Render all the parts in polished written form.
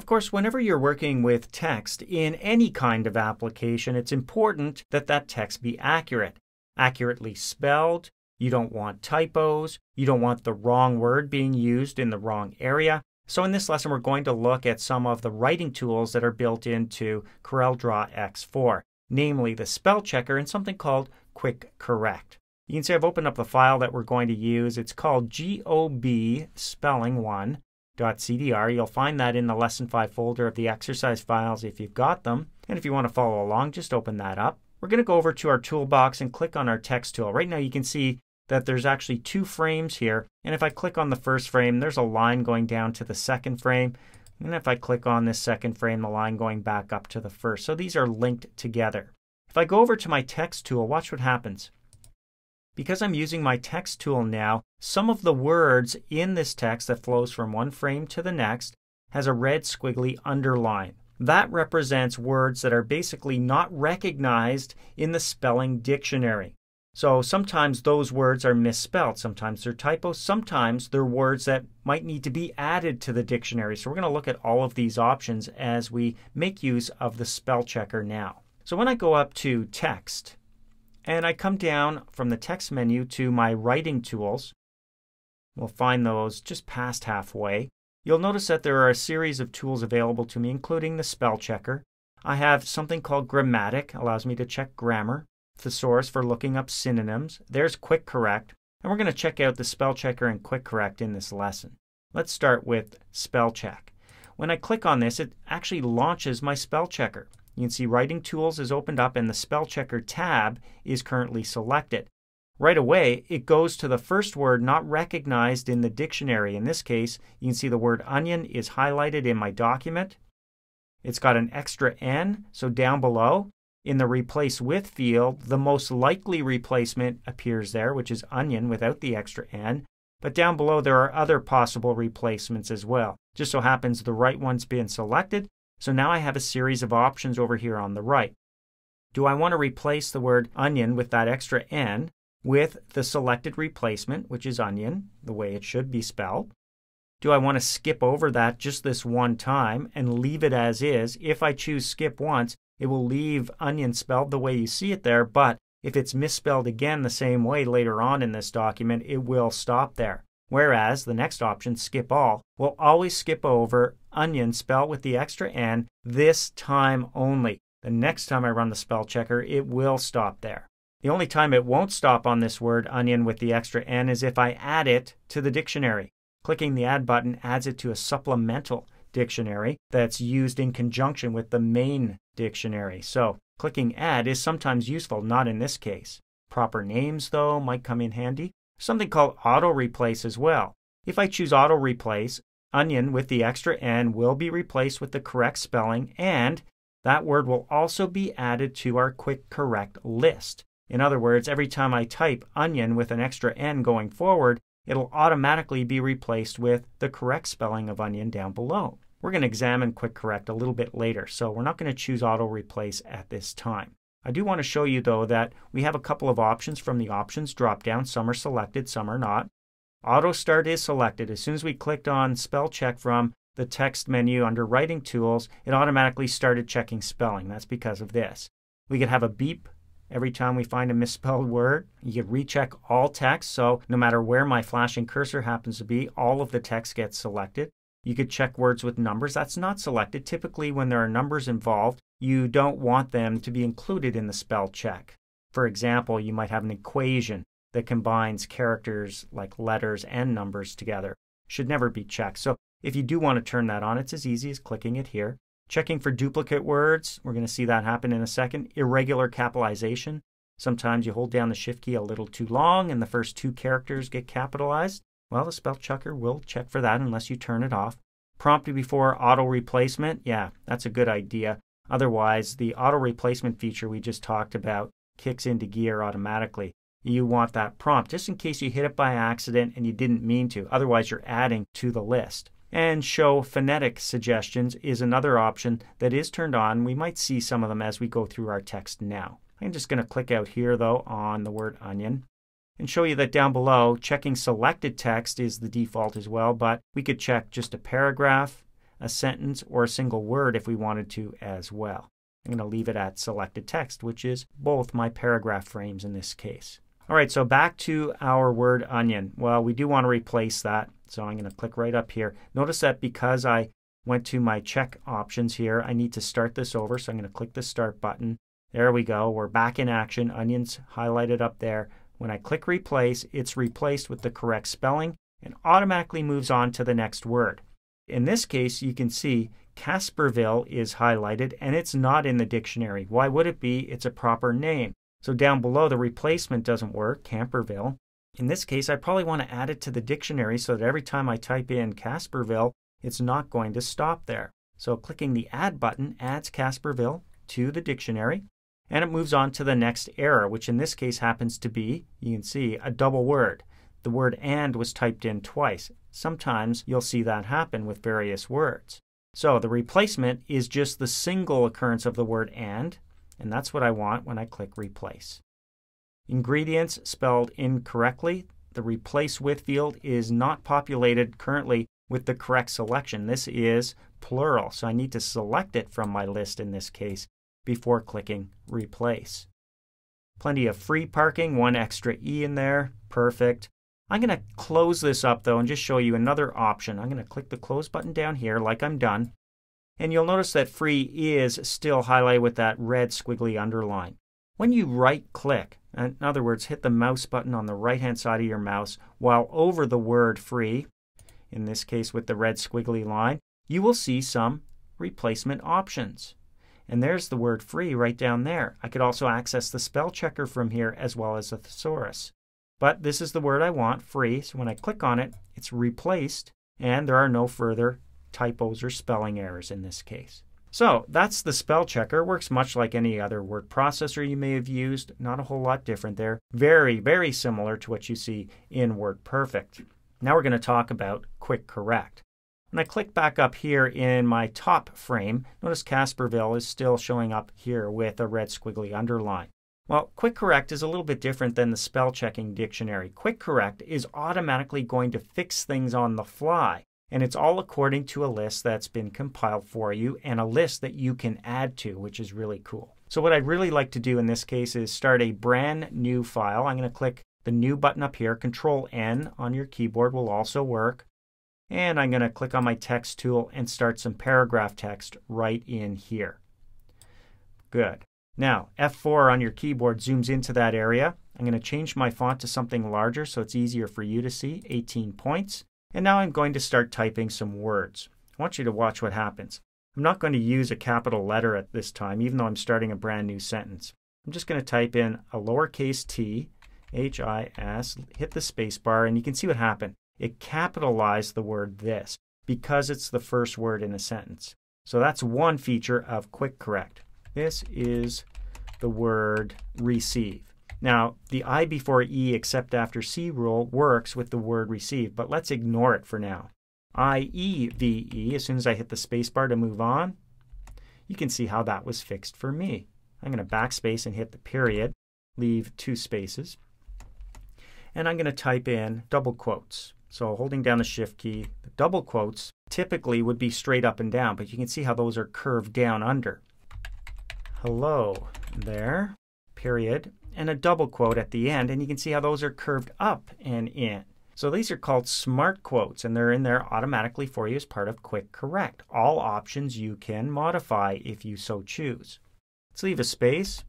Of course, whenever you're working with text in any kind of application, it's important that that text be accurate. Accurately spelled. You don't want typos. You don't want the wrong word being used in the wrong area. So in this lesson, we're going to look at some of the writing tools that are built into CorelDRAW X4, namely the spell checker and something called Quick Correct. You can see I've opened up the file that we're going to use. It's called gobspelling1.cdr. You'll find that in the Lesson 5 folder of the exercise files if you've got them. And if you want to follow along, just open that up. We're going to go over to our toolbox and click on our text tool. Right now you can see that there's actually 2 frames here. And if I click on the first frame, there's a line going down to the second frame. And if I click on this second frame, the line going back up to the first. So these are linked together. If I go over to my text tool, watch what happens. Because I'm using my text tool now, some of the words in this text that flows from one frame to the next has a red squiggly underline. That represents words that are basically not recognized in the spelling dictionary. So sometimes those words are misspelled, sometimes they're typos, sometimes they're words that might need to be added to the dictionary. So we're going to look at all of these options as we make use of the spell checker now. So when I go up to text and I come down from the text menu to my writing tools, we'll find those just past halfway. You'll notice that there are a series of tools available to me, including the spell checker. I have something called Grammatic, allows me to check grammar. Thesaurus for looking up synonyms. There's Quick Correct. And we're going to check out the spell checker and Quick Correct in this lesson. Let's start with spell check. When I click on this, it actually launches my spell checker. You can see Writing Tools is opened up and the spell checker tab is currently selected. Right away, it goes to the first word not recognized in the dictionary. In this case, you can see the word onion is highlighted in my document. It's got an extra N, so down below, in the Replace With field, the most likely replacement appears there, which is onion without the extra N. But down below, there are other possible replacements as well. Just so happens the right one's been selected, so now I have a series of options over here on the right. Do I want to replace the word onion with that extra N with the selected replacement, which is onion, the way it should be spelled? Do I want to skip over that just this one time and leave it as is? If I choose skip once, it will leave onion spelled the way you see it there, but if it's misspelled again the same way later on in this document, it will stop there. Whereas the next option, skip all, will always skip over onion spelled with the extra N this time only. The next time I run the spell checker, it will stop there. The only time it won't stop on this word onion with the extra N is if I add it to the dictionary. Clicking the add button adds it to a supplemental dictionary that's used in conjunction with the main dictionary. So clicking add is sometimes useful, not in this case. Proper names, though, might come in handy. Something called auto replace as well. If I choose auto replace, onion with the extra N will be replaced with the correct spelling, and that word will also be added to our Quick Correct list. In other words, every time I type onion with an extra N going forward, it'll automatically be replaced with the correct spelling of onion down below. We're going to examine Quick Correct a little bit later, so we're not going to choose Auto Replace at this time. I do want to show you, though, that we have a couple of options from the Options drop-down. Some are selected, some are not. Auto Start is selected. As soon as we clicked on Spell Check from the text menu under Writing Tools, it automatically started checking spelling. That's because of this. We could have a beep every time we find a misspelled word. You could recheck all text, so no matter where my flashing cursor happens to be, all of the text gets selected. You could check words with numbers. That's not selected. Typically, when there are numbers involved, you don't want them to be included in the spell check. For example, you might have an equation that combines characters like letters and numbers together. Should never be checked. So if you do want to turn that on, it's as easy as clicking it here. Checking for duplicate words. We're going to see that happen in a second. Irregular capitalization. Sometimes you hold down the Shift key a little too long and the first 2 characters get capitalized. Well, the spell checker will check for that unless you turn it off. Prompt before auto replacement. Yeah, that's a good idea. Otherwise, the auto replacement feature we just talked about kicks into gear automatically. You want that prompt just in case you hit it by accident and you didn't mean to. Otherwise, you're adding to the list. And show phonetic suggestions is another option that is turned on. We might see some of them as we go through our text now. I'm just going to click out here, though, on the word onion and show you that down below, checking selected text is the default as well, but we could check just a paragraph, a sentence or a single word if we wanted to as well. I'm going to leave it at selected text, which is both my paragraph frames in this case. All right, so back to our word onion. Well, we do want to replace that, so I'm going to click right up here. Notice that because I went to my check options here, I need to start this over, so I'm going to click the start button. There we go. We're back in action. Onion's highlighted up there. When I click replace, it's replaced with the correct spelling and automatically moves on to the next word. In this case, you can see Casperville is highlighted and it's not in the dictionary. Why would it be? It's a proper name. So down below, the replacement doesn't work, Camperville. In this case, I probably want to add it to the dictionary so that every time I type in Casperville, it's not going to stop there. So clicking the Add button adds Casperville to the dictionary, and it moves on to the next error, which in this case happens to be, you can see, a double word. The word and was typed in twice. Sometimes you'll see that happen with various words. So the replacement is just the single occurrence of the word and that's what I want when I click replace. Ingredients spelled incorrectly. The replace with field is not populated currently with the correct selection. This is plural, so I need to select it from my list in this case before clicking replace. Plenty of free parking, one extra E in there, perfect. I'm going to close this up though and just show you another option. I'm going to click the close button down here like I'm done. And you'll notice that free is still highlighted with that red squiggly underline. When you right click, in other words, hit the mouse button on the right hand side of your mouse while over the word free, in this case with the red squiggly line, you will see some replacement options. And there's the word free right down there. I could also access the spell checker from here as well as the thesaurus. But this is the word I want, free, so when I click on it, it's replaced and there are no further typos or spelling errors in this case. So that's the spell checker. Works much like any other word processor you may have used. Not a whole lot different there. Very, very similar to what you see in WordPerfect. Now we're going to talk about Quick Correct. When I click back up here in my top frame, notice Casperville is still showing up here with a red squiggly underline. Well, Quick Correct is a little bit different than the spell checking dictionary. Quick Correct is automatically going to fix things on the fly. And it's all according to a list that's been compiled for you and a list that you can add to, which is really cool. So what I'd really like to do in this case is start a brand new file. I'm going to click the new button up here. Control N on your keyboard will also work. And I'm going to click on my text tool and start some paragraph text right in here. Good. Now, F4 on your keyboard zooms into that area. I'm going to change my font to something larger so it's easier for you to see, 18 points. And now I'm going to start typing some words. I want you to watch what happens. I'm not going to use a capital letter at this time, even though I'm starting a brand new sentence. I'm just going to type in a lowercase t, H-I-S, hit the space bar, and you can see what happened. It capitalized the word this because it's the first word in a sentence. So that's one feature of Quick Correct. This is the word receive. Now, the I before E except after C rule works with the word receive, but let's ignore it for now. I-E-V-E, as soon as I hit the space bar to move on, you can see how that was fixed for me. I'm going to backspace and hit the period, leave 2 spaces, and I'm going to type in double quotes. So holding down the Shift key, the double quotes typically would be straight up and down, but you can see how those are curved down under. Hello there, period, and a double quote at the end, and you can see how those are curved up and in. So these are called smart quotes, and they're in there automatically for you as part of Quick Correct. All options you can modify if you so choose. Let's leave a space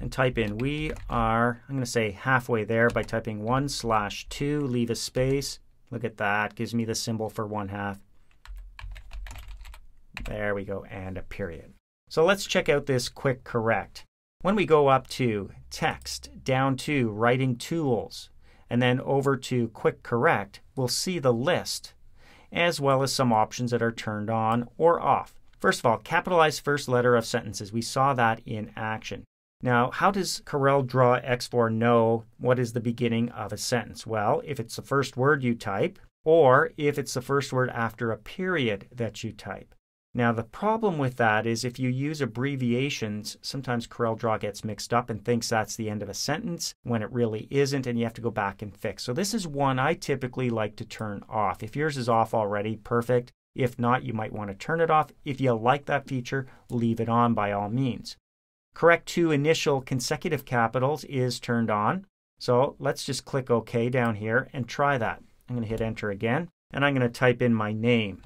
and type in we are, I'm going to say halfway there by typing 1/2, leave a space. Look at that, gives me the symbol for 1/2. There we go, and a period. So let's check out this Quick Correct. When we go up to text, down to writing tools, and then over to Quick Correct, we'll see the list, as well as some options that are turned on or off. First of all, capitalize first letter of sentences. We saw that in action. Now, how does CorelDRAW X4 know what is the beginning of a sentence? Well, if it's the first word you type, or if it's the first word after a period that you type. Now, the problem with that is if you use abbreviations, sometimes CorelDRAW gets mixed up and thinks that's the end of a sentence when it really isn't, and you have to go back and fix. So this is one I typically like to turn off. If yours is off already, perfect. If not, you might want to turn it off. If you like that feature, leave it on by all means. Correct to initial consecutive capitals is turned on. So let's just click OK down here and try that. I'm going to hit enter again, and I'm going to type in my name.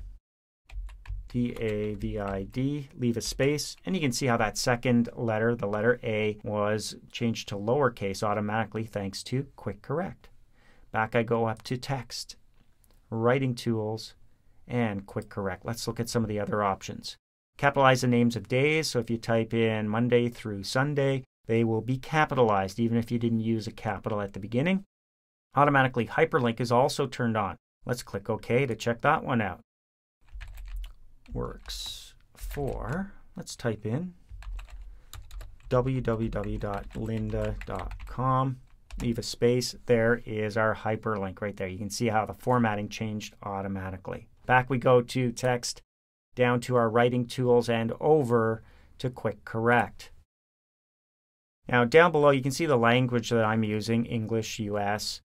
David, leave a space, and you can see how that second letter, the letter A, was changed to lowercase automatically thanks to Quick Correct. Back I go up to text, writing tools, and Quick Correct. Let's look at some of the other options. Capitalize the names of days, so if you type in Monday through Sunday, they will be capitalized even if you didn't use a capital at the beginning. Automatically hyperlink is also turned on. Let's click OK to check that one out. Works for, let's type in www.lynda.com. Leave a space. There is our hyperlink right there. You can see how the formatting changed automatically. Back we go to text, down to our writing tools, and over to Quick Correct. Now down below you can see the language that I'm using, English, US.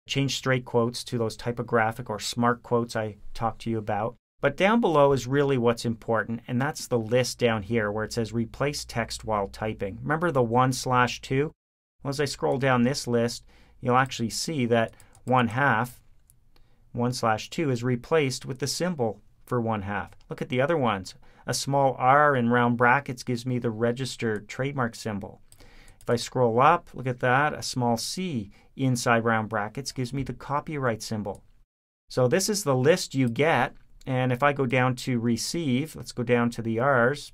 Change straight quotes to those typographic or smart quotes I talked to you about. But down below is really what's important, and that's the list down here where it says replace text while typing. Remember the 1/2? Well, as I scroll down this list, you'll actually see that 1/2, 1/2, is replaced with the symbol for 1/2. Look at the other ones. A small r in round brackets gives me the registered trademark symbol. If I scroll up, look at that. A small c inside round brackets gives me the copyright symbol. So this is the list you get. And if I go down to receive, let's go down to the R's.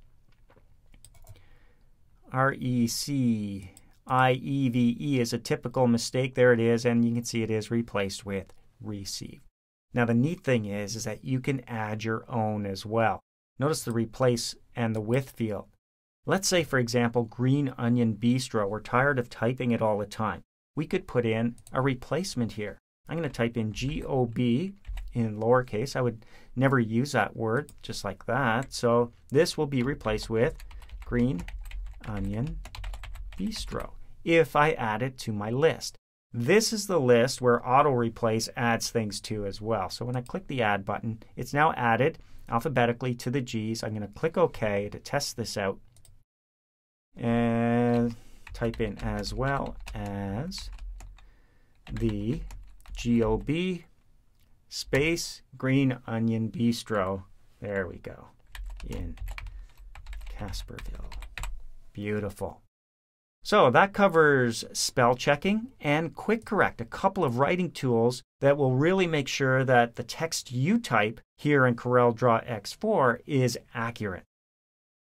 R-E-C-I-E-V-E is a typical mistake. There it is, and you can see it is replaced with receive. Now the neat thing is that you can add your own as well. Notice the replace and the with field. Let's say, for example, Green Onion Bistro. We're tired of typing it all the time. We could put in a replacement here. I'm going to type in G-O-B in lowercase. I would never use that word, just like that. So this will be replaced with Green Onion Bistro if I add it to my list. This is the list where auto replace adds things to as well. So when I click the add button, it's now added alphabetically to the G's. I'm going to click OK to test this out and type in as well as the G-O-B space Green Onion Bistro. There we go. In Casperville. Beautiful. So that covers spell checking and Quick Correct, a couple of writing tools that will really make sure that the text you type here in CorelDRAW X4 is accurate.